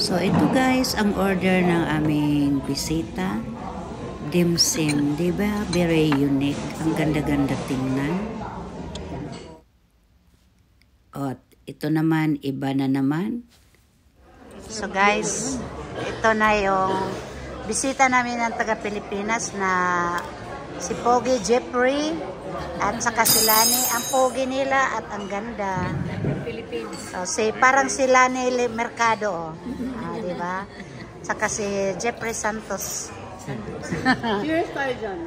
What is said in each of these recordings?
So ito guys, ang order ng aming bisita. Dim sum, di ba? Very unique. Ang ganda-ganda tingnan. At ito naman, iba na naman. So guys, ito na yung bisita namin ng taga-Pilipinas na si Pogi Jeffrey at saka si Lani. Ang pogi nila at ang ganda. So, parang si Lani Mercado. Di ba? Saka si Jeffrey Santos. Cheers tayo dyan.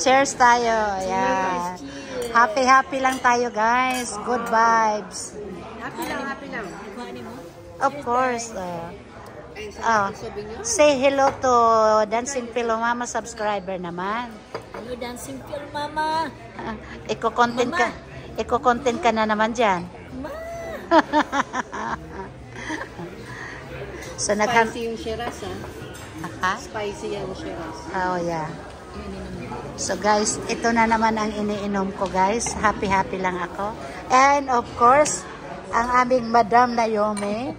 Cheers tayo. Yeah. Happy lang tayo guys. Good vibes. Happy lang. Of course. Say hello to Dancing Pillow Mama subscriber naman. Hello Dancing Pillow Mama. Iko-content ka na naman dyan. So, spicy yung shiraz, ha? Spicy yung shiraz. Oh, yeah. So, guys, ito na naman ang iniinom ko, guys. Happy lang ako. And, of course, ang aming Madam Naomi.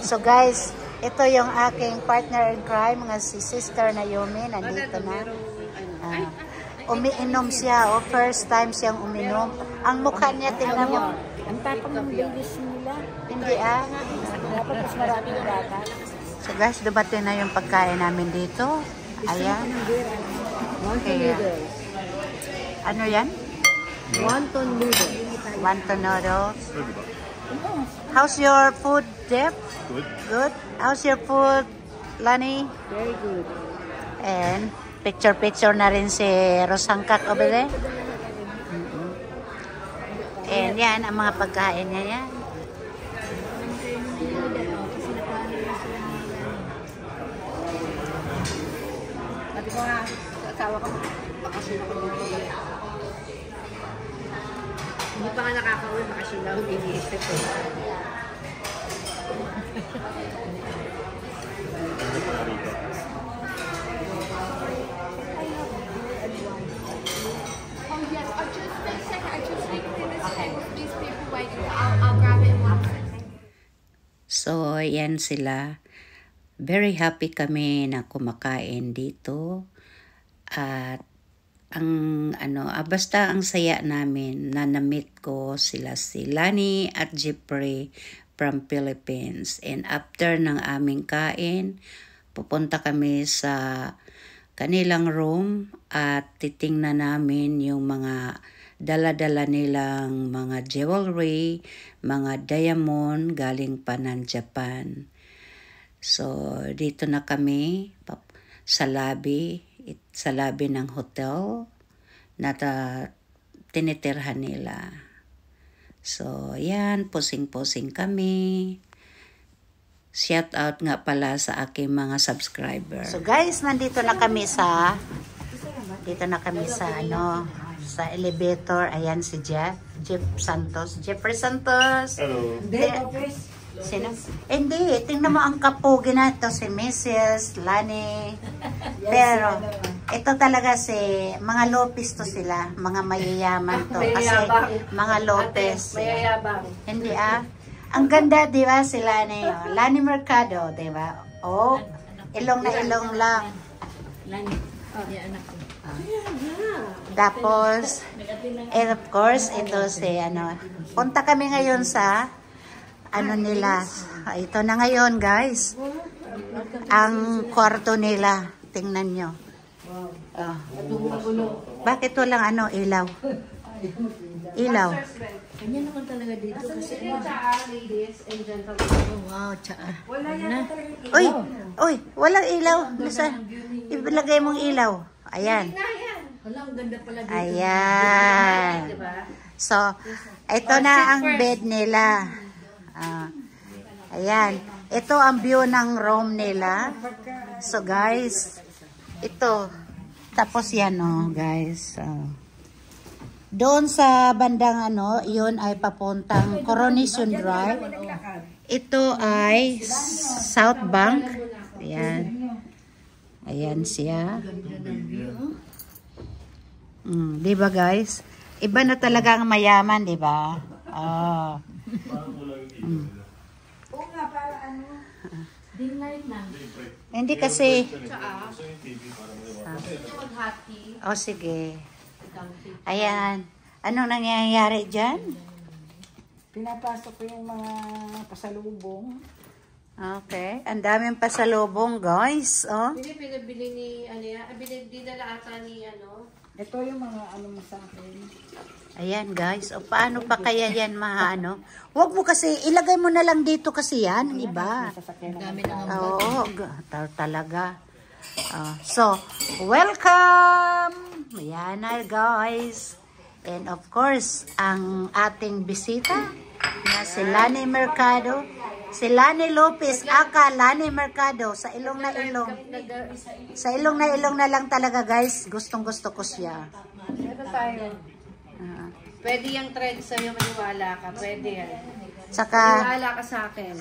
So, guys, ito yung aking partner in crime, mga si Sister Naomi. Nandito na. Umiinom siya. First time siyang uminom. Ang mukha niya, tingnan mo. Ang tapang ng babies nila. Hindi Dapat mas marami na bata. So guys, dumating na yung pagkain namin dito. Ayan. Okay. Ano yan? Wonton noodles. Wonton noodles. How's your food, Jeff? Good. How's your food, Lani? Very good. And picture na rin si Rosangkak over there. And yan, ang mga pagkain niya yan. Sabi ko nga, asawa ko, bakasyon ako dito. Hindi pa nga nakaka-uwi, bakasyon lang, iniisip ko. So, yan sila. Very happy kami na kumakain dito. At basta ang saya namin na na-meet ko sila si Lani at Jeffrey from Philippines. And after ng aming kain, pupunta kami sa kanilang room at titingnan namin yung mga dala-dala nilang mga jewelry, mga diamond galing pa ng Japan. So, dito na kami sa lobby ng hotel na tinitirhan nila. So, yan, pusing-pusing kami. Shout out nga pala sa aking mga subscriber. So, guys, nandito na kami sa sa elevator. Ayan si Jeffrey Santos. Hello. Sino? Hindi, tingnan mo ang kapugi na ito, si Mrs. Lani. Pero, ito talaga si, mga Lopez to sila, mga mayayaman to. Kasi, mga Lopez. Mayayabang. Hindi Ang ganda, di ba, si Lani? Lani Mercado, di ba? Ilong na ilong lang. Lani, yung anak ko. Tapos, and of course, ito si, punta kami ngayon sa, nila. Ito na ngayon, guys. Ang kwarto nila. Tingnan nyo. Bakit walang ilaw? Ilaw. Kanya naman talaga dito kasi Ladies and gentlemen. oh, wow, tsaa. Wala yan talaga. Uy, walang ilaw. Ilagay mong ilaw. Ayan. Wala, ang ganda pala dito. Ayan. So, ito na ang bed nila. Ayan. Ito ang view ng room nila. So, guys, ito. Tapos yan, guys. Doon sa bandang yun ay papuntang Coronation Drive. Ito ay South Bank. Ayan. Ayan siya. Di ba guys? Iba na talaga ang mayaman, di ba? Dim light na. Hindi kasi... Maghati. O, sige. Ayan. Anong nangyayari dyan? Pinapasok ko yung mga pasalubong. Okay. Ang daming pasalubong, guys. Oh. Hindi pinabili ni, ano yan, dinala ata ni, ano, Ito yung mga ano mo sa akin. Ayan, guys. O, paano pa kaya yan, maano? Huwag mo kasi, ilagay mo na lang dito kasi yan, iba. Sasakyan na. Dami na nga. Oo, talaga. So, welcome! Ayan na, guys. And of course, ang ating bisita na si Lani Mercado. Si Lani Lopez, aka Lani Mercado, sa ilong na ilong. Sa ilong na lang talaga, guys. Gustong-gusto ko siya. ito tayo. Pwede yung trend sa'yo, maniwala ka. Pwede yan. Saka, Maniwala ka sa akin.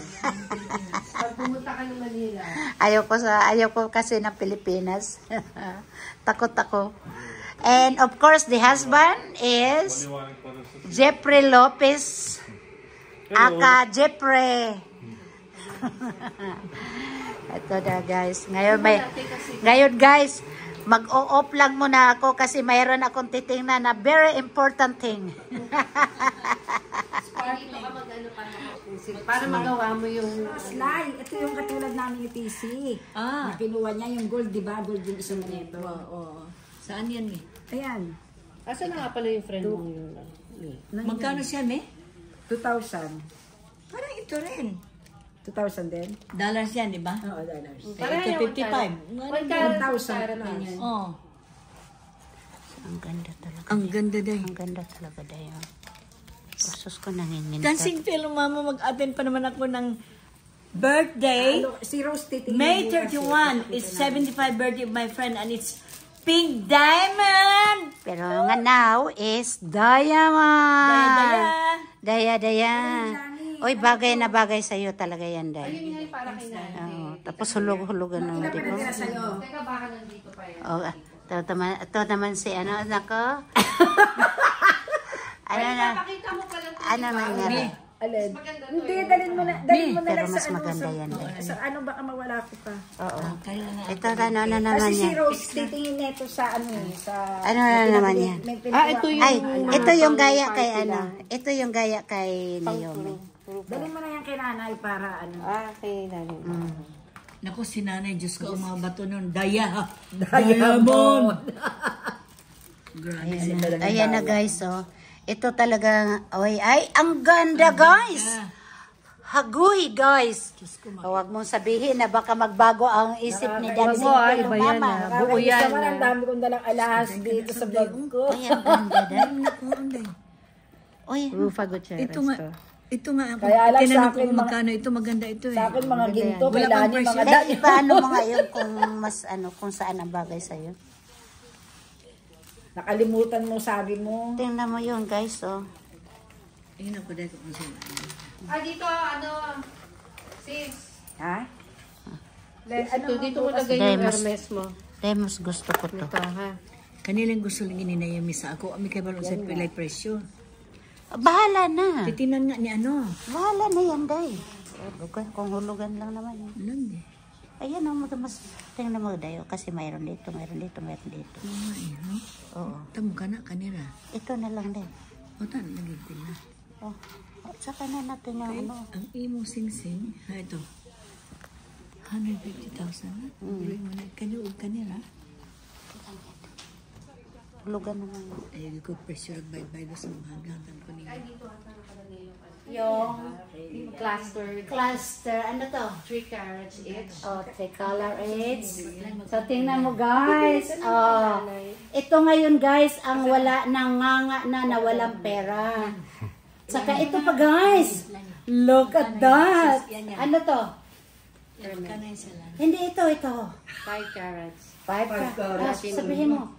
Pag pumunta ka ng Manila. ayaw ko kasi ng Pilipinas. Takot ako. And of course, the husband is Jeffrey Lopez, aka Jeffrey. Ito na, guys. Ngayon, guys, mag-o-off lang muna ako kasi mayroon akong titingnan na very important thing. Dito ka mag-ano para magawa mo yung... Sly, ito yung katulad namin yung PC. Na kinuha niya yung gold, di ba? Gold yung isang nito. Oo. Saan yan eh? Ayan. Asa na nga pala yung friend mo yun? Magkano siya, me? 2,000. Parang ito rin. 2,000 din? Dollars yan, di ba? Oo, dollars. Parang Ito, yung 55. 1,000 plus. Oo. Ang ganda talaga. Ang ganda day. Ang ganda talaga dayo. Kasus ko nanginginta. Dancing film, mama, mag-attend pa naman ako ng birthday. Si Rose titingin. May bukas 31 is 75 birthday of my friend and it's Pink Diamond! Pero nga now is diamond. Daya. Oy, bagay na bagay sa'yo talaga yan, Day. Yun nga yung para kay Nanay. Oo, tapos hulog-hulugan mo, di ba? sa'yo. Teka, baka nandito pa yan. Oh, ito naman si ano, nako. Pakita mo pala ito. Ano nangyari? Alin? Maganda to Hindi, eh. dalhin mo na Pero lang mas sa ano. maganda yan, Day. Sa ano baka mawala ko pa. Oo. Kaya nga. Ito ano na naman Kasi si yan. Rose titingin nito sa ano sa... Ano na naman yan? ito yung... Ay, ito yung gaya kay ano. Ito yung gaya kay Naomi. Dalhin mo na yan kay nanay para ano. Okay, Nanay. Naku, si nanay, Diyos ko, ang mga bato nun. Diamond! Grabe. Ayan na, guys, oh. Ito talaga, ay, ang ganda, guys! Hagoy, guys! Huwag mong sabihin na baka magbago ang isip ni Dancing Pillow Mama. Buo yan. Naman ang dami kong dalang alahas dito sa bag ko. Ay, ang ganda, Day. Uy, Rufa Gutierrez. Ito nga ako. Kaya lang sa Tinanong ko akin, kung magkano ito, maganda ito eh. Sa akin mga ginto, Wala kailangan pang yung mga presyo. Day, ipaano mo ngayon kung mas ano, kung saan ang bagay sa'yo? nakalimutan mo sabi mo. Tingnan mo yun, guys, oh. Ayun ako dahil kung sino. Dito, ano, sis. Ha? Dito mo lagay Day, yung mas- Hermes mo. Day, mas gusto ko to. Ito, ha? Kanilang gusto lang ininayami sa ako. Ami kay balong sa pilay presyo. Bahala na. Titinan nga ni ano. Bahala na yan, Day. Kung hulugan lang naman yan. Alam eh. Ayan, oh, mas tingnan mo, Day, oh, kasi mayroon dito, mayroon dito, mayroon dito. Oo. Tamo ka na kanira. Ito na lang, Day. O tan, naging pila. Oh, saka na natin yung ano. Ang imong sing-sing, ha ito. 150,000 na. Bili mo na. Kanyuog kanira. Hulugan naman. Ay, ko presyo nagbayad-bayad sa mga hanggang ko niya. Yung cluster, ano to? 3 carats each. Oh, tricolor each. So, tingnan mo, guys. Oh, ito ngayon, guys, ang wala nang nganga na nawalang pera. Saka ito pa, guys. Look at that. Ano to? Kanay sa lang. Hindi, ito. 5 carats. 5 carats. Sabihin mo.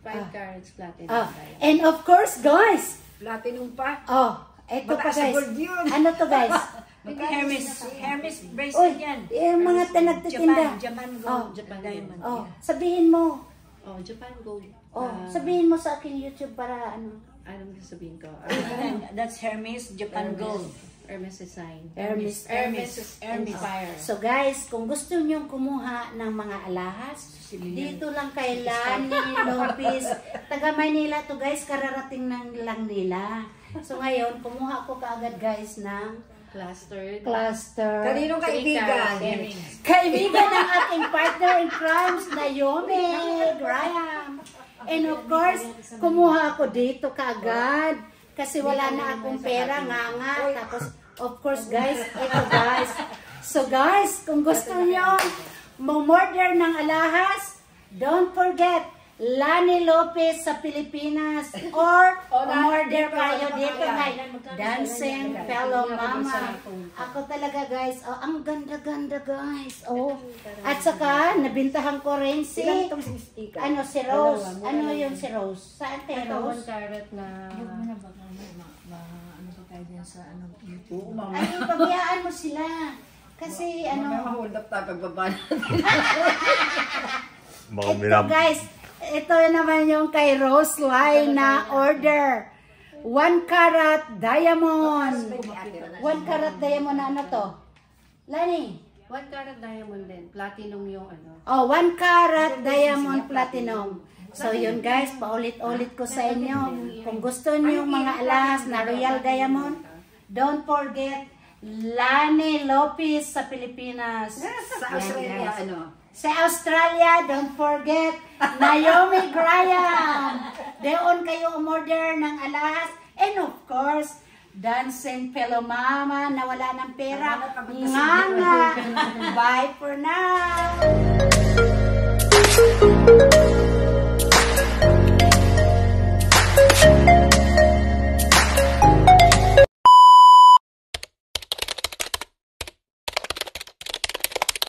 5 carats platinum. Oh, and of course, guys. Platinum pa. Oh, ito pa, Mataas sa guys. gold yun. Ano to, guys? Hermes Uy, bracelet yan. yung mga nagtitinda. Japan Oh, gold. Japan diamond. Oh, sabihin mo. Oh, Japan gold. Oh, sabihin mo sa aking YouTube para ano. Anong sasabihin ko? That's Hermes Japan gold. Hermes design. Hermes. Hermes Empire. So guys, kung gusto nyo kumuha ng mga alahas, dito lang kay Lani Lopez. Taga Maynila to guys, kararating lang nila. So ngayon, kumuha ko kaagad guys ng Clustered. Kaninong kaibigan? kaibigan ng aking partner in crimes, Naomi Graham. And of course, kumuha ako dito kaagad. Kasi wala na akong pera, nga. Tapos, of course guys, ito guys. So guys, kung gusto nyo mag-order ng alahas, don't forget, Lani Lopez sa Pilipinas or umorder kayo dito kay Dancing Fellow Mama. Ako talaga guys, oh, ang ganda-ganda guys. Oh. At saka nabintahan ko rin si si Rose. Ano yung si Rose? Saan tayo Rose? 1 carat na... Ay, pabayaan mo sila. Kasi Hold up tayo pagbaba natin. ito guys, ito naman yung kay Rose Lai na order. 1 carat diamond. 1 carat diamond na ano to? Lani? 1 carat diamond din. Platinum yung ano. Oh, 1 carat diamond platinum. So yun guys, paulit-ulit ko sa inyo. Kung gusto niyo mga alahas na royal diamond, don't forget Lani Lopez sa Pilipinas. Sa Australia, Sa Australia, don't forget Naomi Graham. Doon kayo umorder ng alahas. And of course, Dancing Fellow Mama na wala ng pera. Nga. Bye for now.